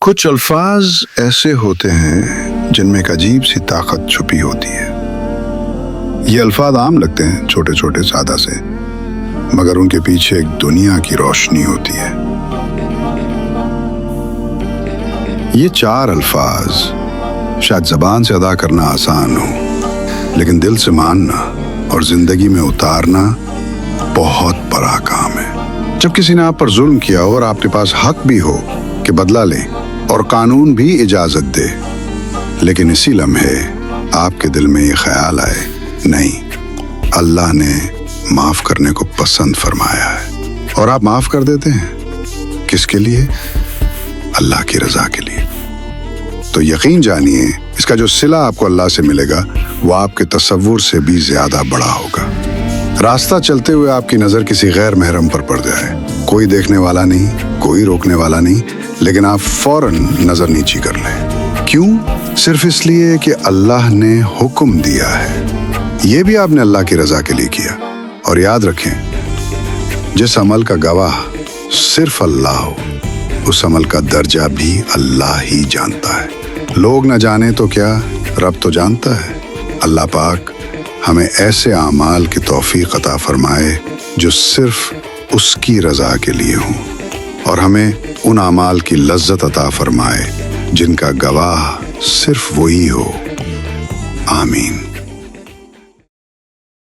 کچھ الفاظ ایسے ہوتے ہیں جن میں ایک عجیب سی طاقت چھپی ہوتی ہے۔ یہ الفاظ عام لگتے ہیں، چھوٹے چھوٹے سادہ سے، مگر ان کے پیچھے ایک دنیا کی روشنی ہوتی ہے۔ یہ 4 الفاظ شاید زبان سے ادا کرنا آسان ہو، لیکن دل سے ماننا اور زندگی میں اتارنا بہت بڑا کام ہے۔ جب کسی نے آپ پر ظلم کیا ہو اور آپ کے پاس حق بھی ہو کہ بدلہ لیں اور قانون بھی اجازت دے، لیکن اسی لمحے آپ کے دل میں یہ خیال آئے، نہیں، اللہ نے معاف کرنے کو پسند فرمایا ہے، اور آپ معاف کر دیتے ہیں۔ کس کے لیے؟ اللہ کی رضا کے لیے۔ تو یقین جانیے، اس کا جو صلہ آپ کو اللہ سے ملے گا وہ آپ کے تصور سے بھی زیادہ بڑا ہوگا۔ راستہ چلتے ہوئے آپ کی نظر کسی غیر محرم پر پڑ جائے، کوئی دیکھنے والا نہیں، کوئی روکنے والا نہیں، لیکن آپ فوراً نظر نیچی کر لیں۔ کیوں؟ صرف اس لیے کہ اللہ نے حکم دیا ہے۔ یہ بھی آپ نے اللہ کی رضا کے لیے کیا۔ اور یاد رکھیں، جس عمل کا گواہ صرف اللہ ہو، اس عمل کا درجہ بھی اللہ ہی جانتا ہے۔ لوگ نہ جانے تو کیا، رب تو جانتا ہے۔ اللہ پاک ہمیں ایسے اعمال کی توفیق عطا فرمائے جو صرف اس کی رضا کے لیے ہوں، اور ہمیں ان اعمال کی لذت عطا فرمائے جن کا گواہ صرف وہی ہو۔ آمین۔